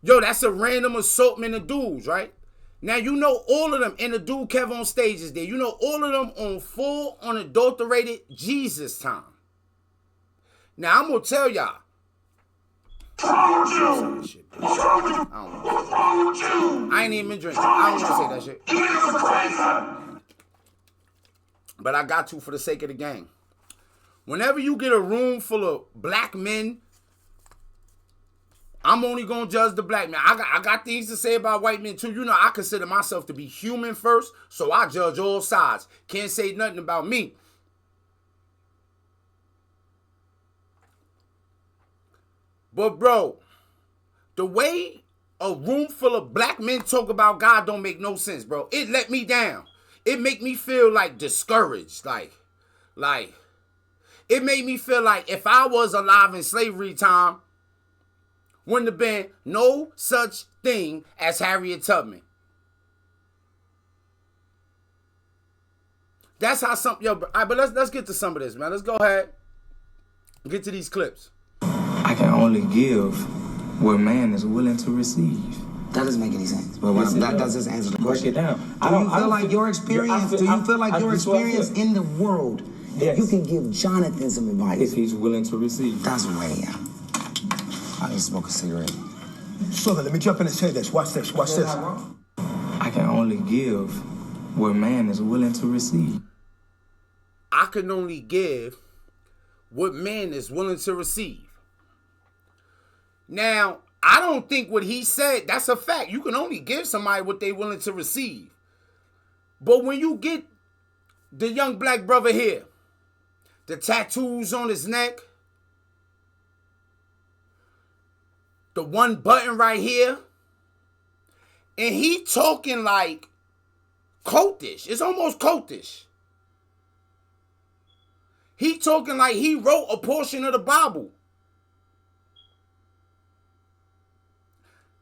Yo, that's a random assortment of dudes, right? Now, you know all of them, and the dude Kev on stage is there. You know all of them on full, unadulterated Jesus time. Now, I'm going to tell y'all. I ain't even been drinking. I don't want to say that shit. But I got to for the sake of the game. Whenever you get a room full of black men, I'm only going to judge the black men. I got things to say about white men too. You know, I consider myself to be human first, so I judge all sides. Can't say nothing about me. But bro, the way a room full of black men talk about God don't make no sense, bro. It let me down. It make me feel like discouraged. Like, it made me feel like if I was alive in slavery time, wouldn't have been no such thing as Harriet Tubman. That's how some, yo, all right, but let's get to some of this, man. Let's go ahead and get to these clips. I can only give what man is willing to receive. That doesn't make any sense. But that does answer the question. Break it down. Do you feel like your experience in the world, yes, you can give Jonathan some advice? If he's willing to receive. That's way out. I need to smoke a cigarette. Southern, let me jump in and say this. Watch this. Watch this. I can only give what man is willing to receive. I can only give what man is willing to receive. Now, I don't think what he said, that's a fact. You can only give somebody what they're willing to receive. But when you get the young black brother here, the tattoos on his neck, the one button right here, and he talking like cultish. It's almost cultish. He talking like he wrote a portion of the Bible.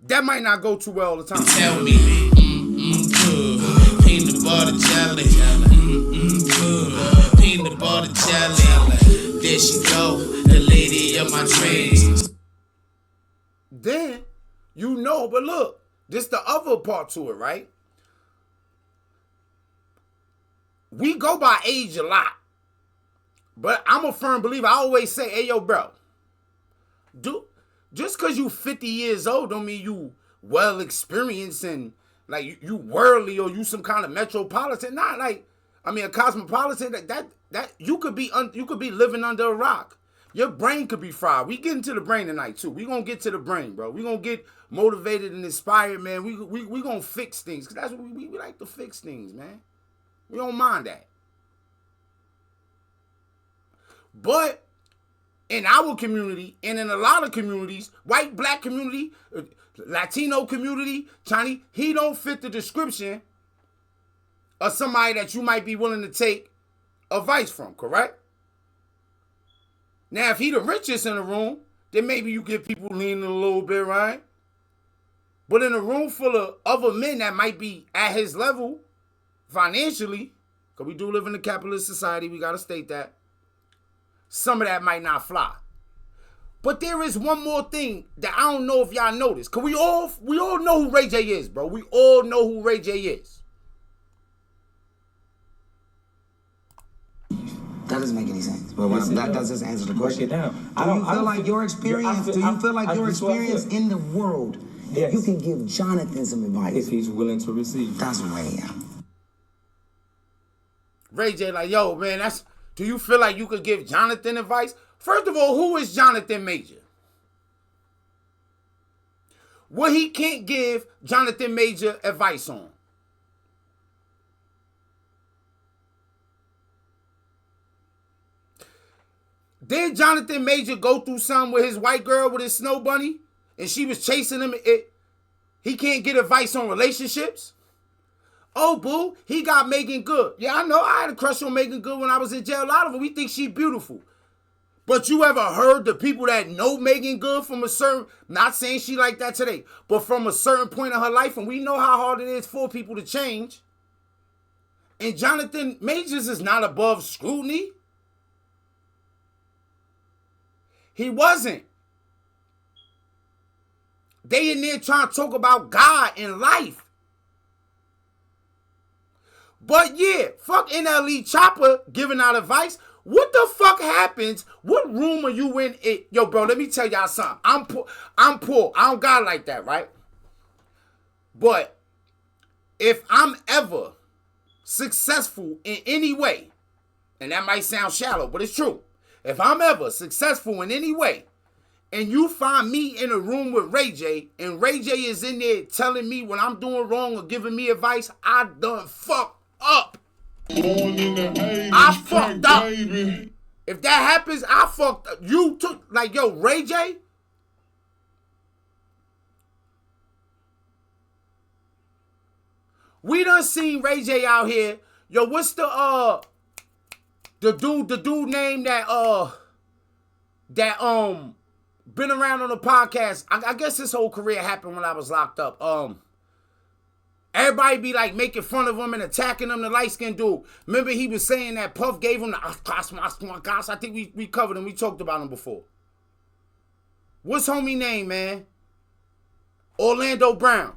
That might not go too well all the time. Tell me, peanut butter jelly, peanut butter jelly. There she go, the lady of my dreams. Then, you know, but look, this the other part to it, right? We go by age a lot. But I'm a firm believer. I always say, hey, yo, bro, just because you 50 years old don't mean you well experienced and like you worldly or you some kind of metropolitan. Not like, I mean, a cosmopolitan. That you could be living under a rock. Your brain could be fried. We get into the brain tonight too. We gonna get to the brain, bro. We gonna get motivated and inspired, man. We gonna fix things, cause that's what we like to fix things, man. We don't mind that. But in our community and in a lot of communities, white, black community, Latino community, Chinese, he don't fit the description of somebody that you might be willing to take advice from, correct? Now, if he the richest in the room, then maybe you get people leaning a little bit, right? But in a room full of other men that might be at his level financially, because we do live in a capitalist society, we got to state that, some of that might not fly. But there is one more thing that I don't know if y'all noticed. Because we all know who Ray J is, bro. We all know who Ray J is. That doesn't make any sense. But that does answer the question. Break it down. Do you feel like your experience in the world, yes, you can give Jonathan some advice? If he's willing to receive. That's way out. Ray J like, yo, man, do you feel like you could give Jonathan advice? First of all, who is Jonathan Major? What he can't give Jonathan Major advice on? Did Jonathan Major go through something with his white girl with his snow bunny? And she was chasing him. He can't get advice on relationships? Oh, boo, he got Megan Good. Yeah, I know. I had a crush on Megan Good when I was in jail. A lot of them, we think she beautiful. But you ever heard the people that know Megan Good from a certain, not saying she like that today, but from a certain point in her life, and we know how hard it is for people to change. And Jonathan Majors is not above scrutiny. He wasn't. They in there trying to talk about God and life. But yeah, fuck NLE Chopper giving out advice. What the fuck happens? What room are you in? Yo, bro, let me tell y'all something. I'm poor. I don't got it like that, right? But if I'm ever successful in any way, and that might sound shallow, but it's true. If I'm ever successful in any way, and you find me in a room with Ray J, and Ray J is in there telling me what I'm doing wrong or giving me advice, I done fucked up. I fucked up. Baby. If that happens, I fucked up. You took, like, yo, Ray J? We done seen Ray J out here. Yo, what's the dude name that been around on the podcast? I guess his whole career happened when I was locked up. Everybody be like making fun of him and attacking him, the light-skinned dude. Remember he was saying that Puff gave him the I think we covered him. We talked about him before. What's homie name, man? Orlando Brown.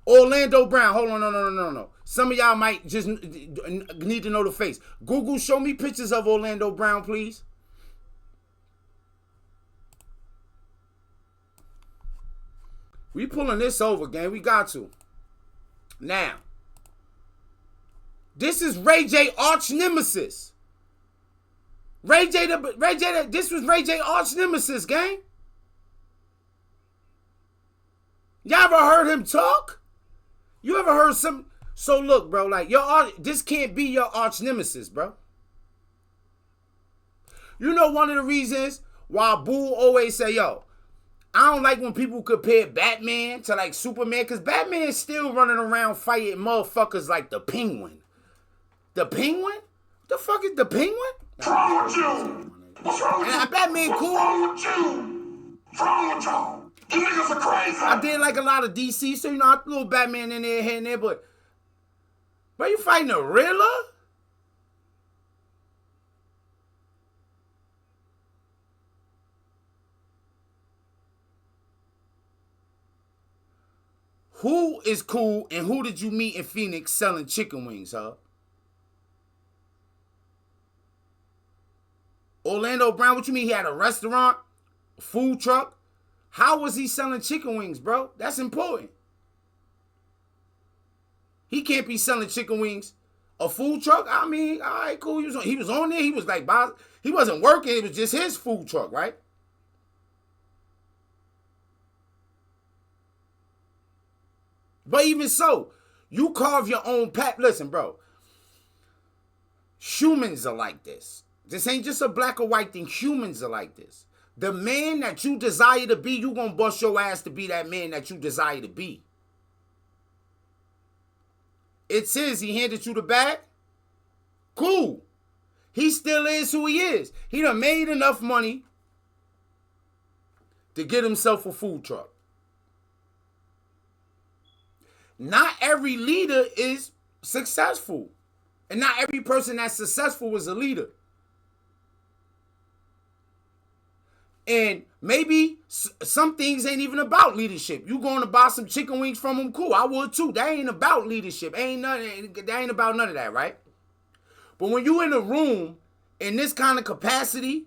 Orlando Brown. Hold on, no. Some of y'all might just need to know the face. Google, show me pictures of Orlando Brown, please. We pulling this over, gang. We got to. Now, this is Ray J arch nemesis. This was Ray J arch nemesis, gang. Y'all ever heard him talk? You ever heard some? So look, bro, like this can't be your arch nemesis, bro. You know one of the reasons why Boo always say, yo, I don't like when people compare Batman to like Superman, because Batman is still running around fighting motherfuckers like the Penguin. The Penguin? The fuck is the Penguin? What's wrong with you? What's wrong with you? Batman cool. What's wrong with you? What's wrong with you? You niggas are crazy. I did like a lot of DC, so you know, I threw a little Batman in there, here and there, but you fighting a Riddler? Who is cool and who did you meet in Phoenix selling chicken wings, huh? Orlando Brown, what you mean he had a restaurant, a food truck? How was he selling chicken wings, bro? That's important. He can't be selling chicken wings. A food truck? I mean, all right, cool. He was on there. He was like, he wasn't working. It was just his food truck, right? But even so, you carve your own path. Listen, bro. Humans are like this. This ain't just a black or white thing. Humans are like this. The man that you desire to be, you gonna bust your ass to be that man that you desire to be. It's his. He handed you the bag. Cool. He still is who he is. He done made enough money to get himself a food truck. Not every leader is successful. And not every person that's successful is a leader. And maybe some things ain't even about leadership. You going to buy some chicken wings from them, cool. I would too. That ain't about leadership. That ain't about none of that, right? But when you in a room in this kind of capacity,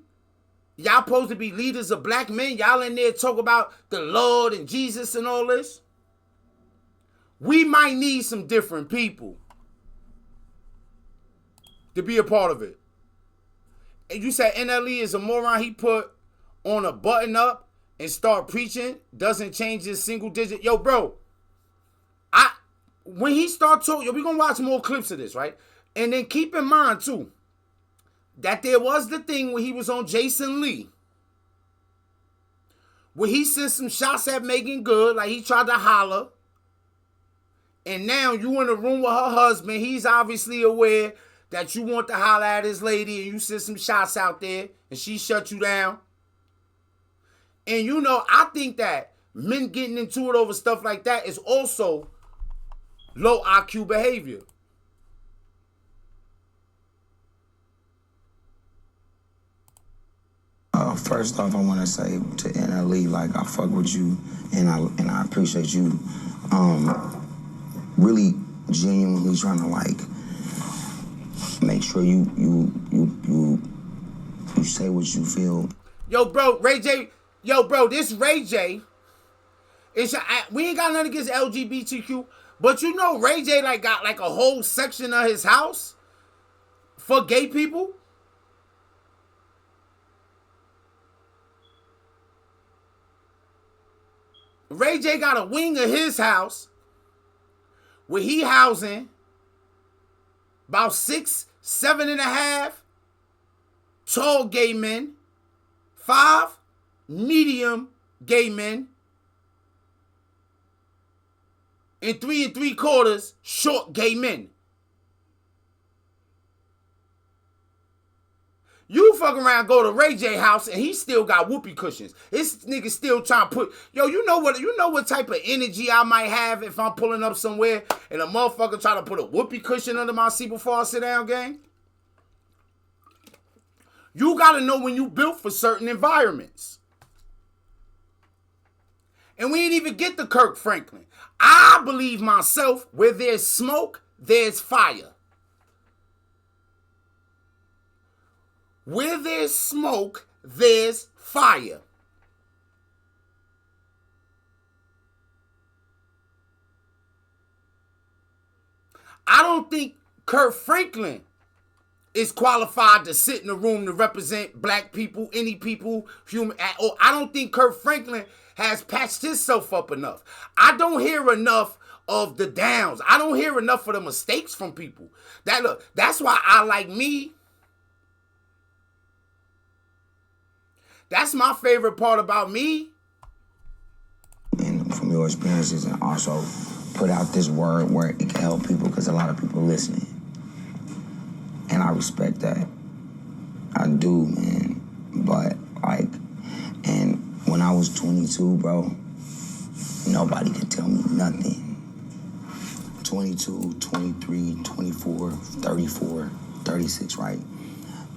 y'all supposed to be leaders of black men. Y'all in there talk about the Lord and Jesus and all this. We might need some different people to be a part of it. And you said NLE is a moron. He put on a button up and start preaching, doesn't change his single digit. Yo, bro, when he start talking, we're going to watch more clips of this, right? And then keep in mind, too, that there was the thing when he was on Jason Lee, where he sent some shots at Megan Good, like he tried to holler. And now you in the room with her husband. He's obviously aware that you want to holler at his lady and you sent some shots out there and she shut you down. And you know, I think that men getting into it over stuff like that is also low IQ behavior. First off, I want to say to NLE, like, I fuck with you, and I appreciate you really genuinely trying to, like, make sure you say what you feel. Yo, bro, Ray J. Yo, bro, this Ray J. We ain't got nothing against LGBTQ, but you know Ray J like got like a whole section of his house for gay people. Ray J got a wing of his house where he housing about 6, 7.5 tall gay men, 5 medium gay men, and 3 3/4 short gay men. You fuck around, go to Ray J house, and he still got whoopee cushions. This nigga still trying to put, yo, you know what type of energy I might have if I'm pulling up somewhere and a motherfucker try to put a whoopee cushion under my seat before I sit down, gang? You gotta know when you built for certain environments. And we ain't even get to Kirk Franklin. I believe myself, where there's smoke, there's fire. Where there's smoke, there's fire. I don't think Kirk Franklin is qualified to sit in the room to represent black people, any people, human. Or I don't think Kirk Franklin has patched himself up enough. I don't hear enough of the downs. I don't hear enough of the mistakes from people. That's why I like me. That's my favorite part about me. And from your experiences, and also put out this word where it can help people, because a lot of people listening. And I respect that. I do, man. But, like, and when I was 22, bro, nobody could tell me nothing. 22, 23, 24, 34, 36, right?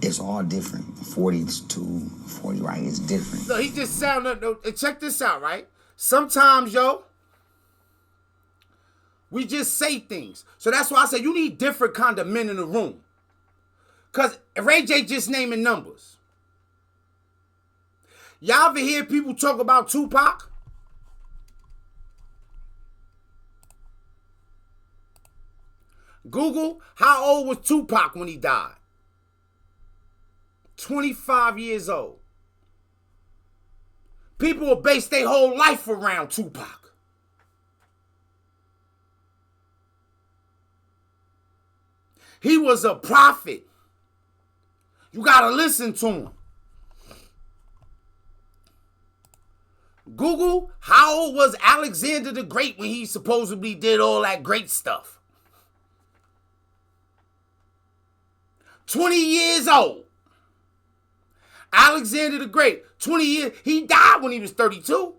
It's all different. 42, 40, right? It's different. No, he just sounded. Check this out, right? Sometimes, yo, we just say things. So that's why I say you need different kind of men in the room. Because Ray J just naming numbers. Y'all ever hear people talk about Tupac? Google, how old was Tupac when he died? 25 years old. People will base their whole life around Tupac. He was a prophet. You gotta listen to him. Google, how old was Alexander the Great when he supposedly did all that great stuff? 20 years old. Alexander the Great, 20 years. He died when he was 32.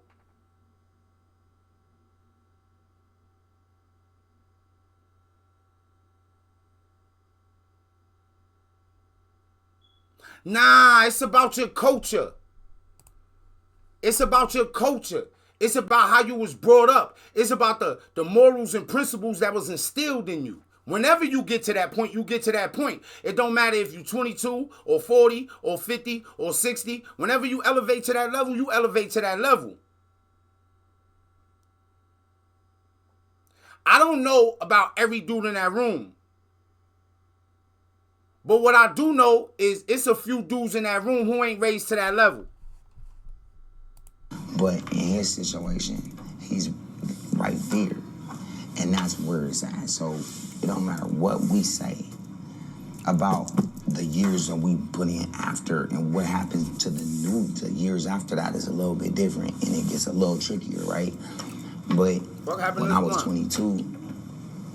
Nah, it's about your culture. It's about your culture. It's about how you was brought up. It's about the morals and principles that was instilled in you. Whenever you get to that point, you get to that point. It don't matter if you're 22 or 40 or 50 or 60. Whenever you elevate to that level, you elevate to that level. I don't know about every dude in that room. But what I do know is it's a few dudes in that room who ain't raised to that level. But in his situation, he's right there. And that's where it's at. So it don't matter what we say about the years that we put in after, and what happens to the years after that is a little bit different, and it gets a little trickier, right? But when I was 22,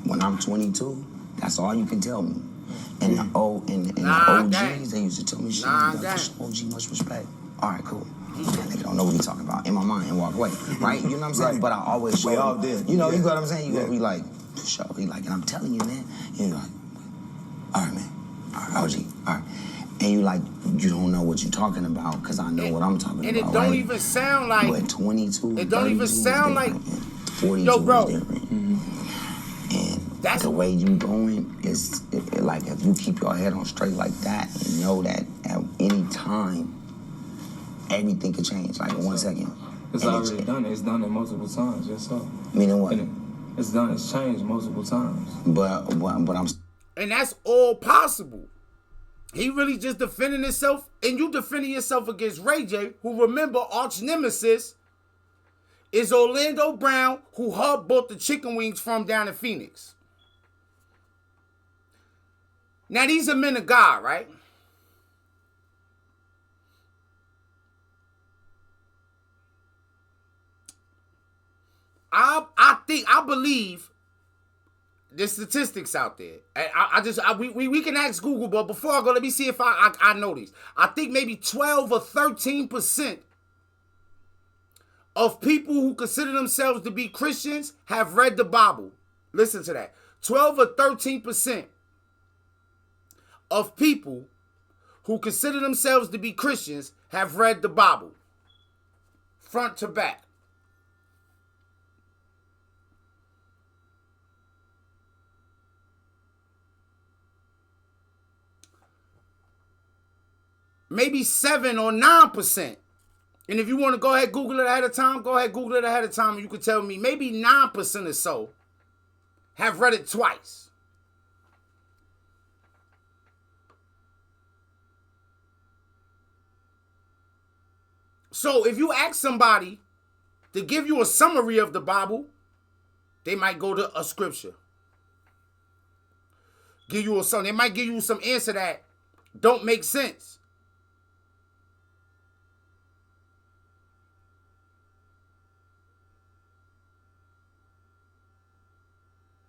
when I'm 22, that's all you can tell me. And the OGs, they used to tell me shit. OG, much respect. All right, cool. That nigga don't know what he talking about in my mind and walk away, right? You know what I'm saying? Right. But I always show. We all did. You know, you know what I'm saying? You gotta be like, show. He like, and I'm telling you, man. You're like, all right, man. All right, OG. All right. And you like, you don't know what you're talking about because I know what I'm talking and about. And it don't right? even sound like. But 22, it don't even sound like. 42 yo, bro. is different. And that's the way you going is like if you keep your head on straight like that and know that at any time everything could change like in 1 second. It's already done. It's done it multiple times. Yes, sir. Meaning what? It's done. It's changed multiple times. But I'm. And that's all possible. He really just defending himself, and you defending yourself against Ray J, who, remember, arch nemesis is Orlando Brown, who Hub bought the chicken wings from down in Phoenix. Now, these are men of God, right? I believe there's statistics out there. We can ask Google, but before I go, let me see if I know these. I think maybe 12 or 13% of people who consider themselves to be Christians have read the Bible. Listen to that. 12 or 13% of people who consider themselves to be Christians have read the Bible. Front to back. Maybe 7 or 9%. And if you want to go ahead Google it ahead of time, go ahead Google it ahead of time and you can tell me maybe 9% or so have read it twice. So if you ask somebody to give you a summary of the Bible, they might go to a scripture. Give you a song. They might give you some answer that don't make sense.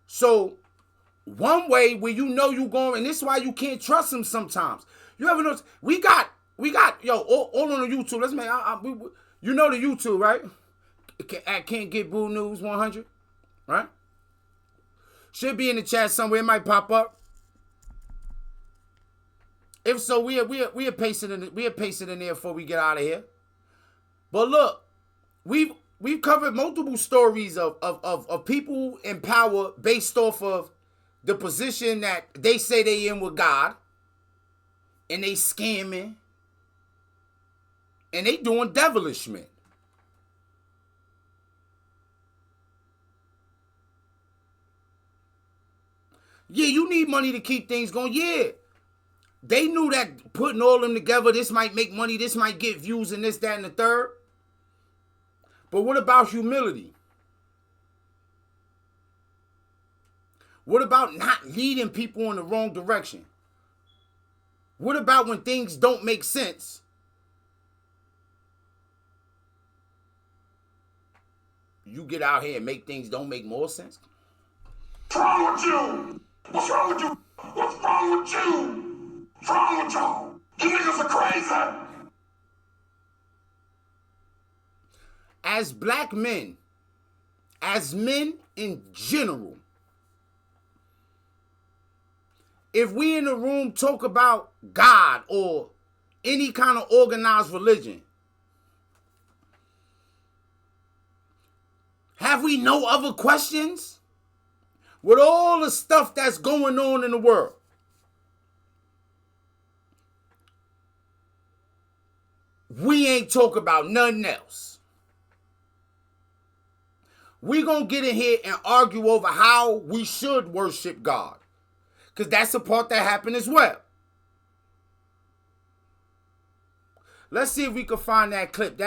So, one way where you know you going, and this is why you can't trust him sometimes. You ever notice? We got, yo, all on the YouTube. Let's make, you know the YouTube, right? At Can't Get Boo News 100, right? Should be in the chat somewhere. It might pop up. If so, we'll paste it in. We'll paste it in there before we get out of here. But look, we've covered multiple stories of people in power based off of the position that they say they in with God, and they scamming, and they doing devilishment. Yeah, you need money to keep things going. Yeah, they knew that putting all of them together, this might make money, this might get views, and this, that, and the third. But what about humility? What about not leading people in the wrong direction? What about when things don't make sense? You get out here and make things don't make more sense? What's wrong with you? What's wrong with you? What's wrong with you? What's wrong with y'all? You niggas are crazy. As black men, as men in general, if we in the room talk about God or any kind of organized religion, have we no other questions? With all the stuff that's going on in the world, we ain't talk about nothing else. We gonna get in here and argue over how we should worship God. Because that's the part that happened as well. Let's see if we can find that clip.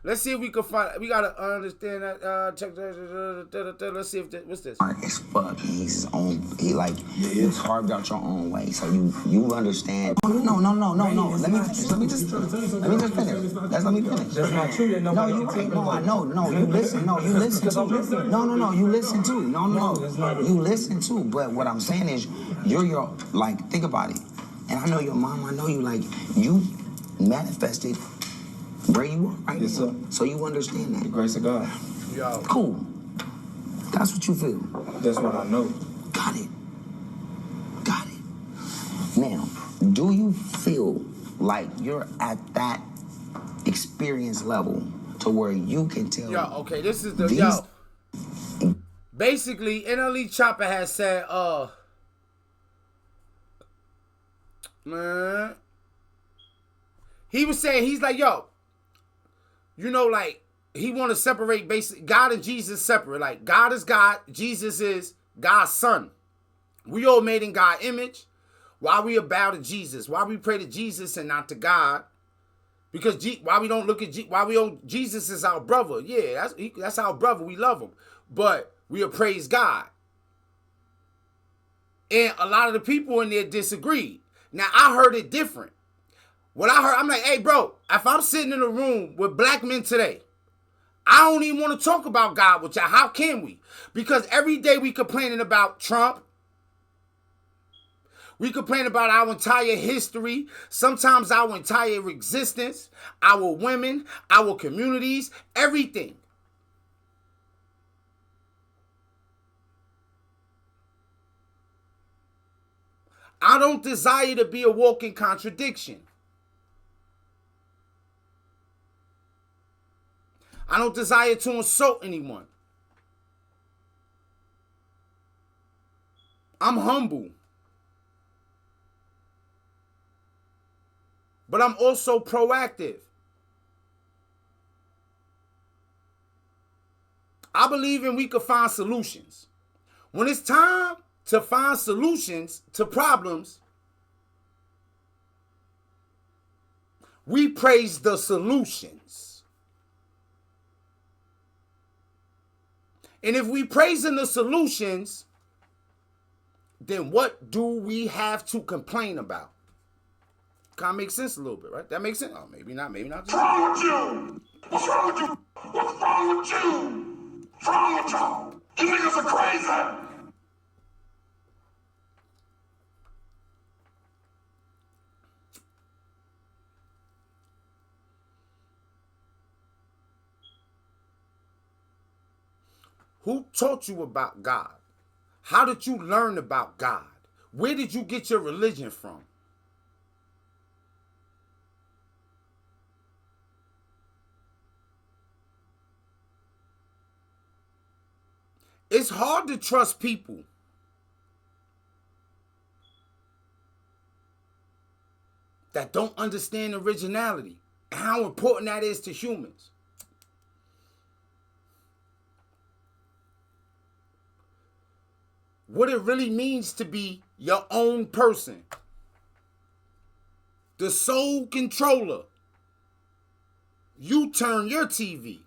Let's see if we can find. We gotta understand that. Check. Let's see if what's this? It's fuck. He's his own. You carved out your own way, so you understand. No. Let me just finish. Let me finish. That's not true. No, you right. No, I know. No, you listen. No, you listen too. No, you listen too. No, you listen too. But what I'm saying is, you're think about it. And I know your mom. I know you manifested where you are right now. So you understand that. The grace of God. Yo. Cool. That's what you feel. That's what I know. Got it. Now, do you feel like you're at that experience level to where you can tell. Yo, okay, this is the these- Basically, NLE Chopper has said, man, he was saying, he's like, yo, you know, like, he want to separate basic God and Jesus separate. Like, God is God, Jesus is God's son. We all made in God's image. Why we bow to Jesus? Why we pray to Jesus and not to God? Because why we don't look at Jesus is our brother. Yeah, that's our brother. We love him, but we praise God. And a lot of the people in there disagreed. Now I heard it different. What I heard, I'm like, hey, bro, if I'm sitting in a room with black men today, I don't even want to talk about God with y'all. How can we? Because every day we complaining about Trump. We complain about our entire history, sometimes our entire existence, our women, our communities, everything. I don't desire to be a walking contradiction. I don't desire to insult anyone. I'm humble. But I'm also proactive. I believe we could find solutions. When it's time to find solutions to problems, we praise the solutions. And if we praising the solutions, then what do we have to complain about? Kind of makes sense a little bit, right? That makes sense? Oh, maybe not, maybe not. What's wrong with you? What's wrong with you? What's wrong with you? What's wrong with y'all? You niggas are crazy. Who taught you about God? How did you learn about God? Where did you get your religion from? It's hard to trust people that don't understand originality and how important that is to humans. What it really means to be your own person. The sole controller. You turn your TV.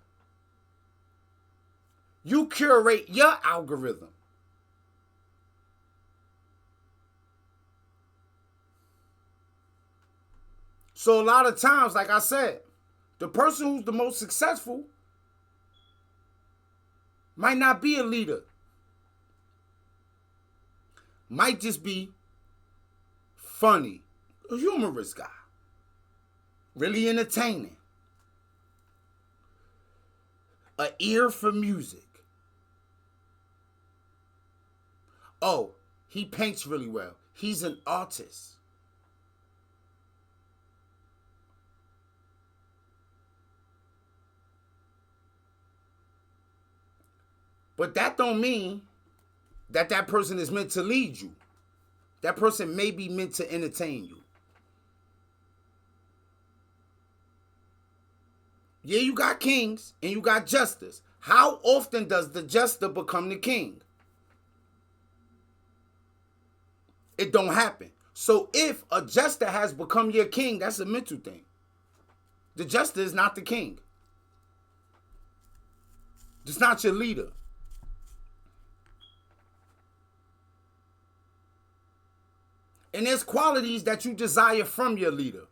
You curate your algorithm. So a lot of times, like I said, the person who's the most successful might not be a leader. Might just be funny, a humorous guy, really entertaining, an ear for music. Oh, he paints really well. He's an artist. But that don't mean that that person is meant to lead you. That person may be meant to entertain you. Yeah, you got kings and you got jesters. How often does the jester become the king? It don't happen. So if a jester has become your king, that's a mental thing. The jester is not the king. It's not your leader. And there's qualities that you desire from your leader.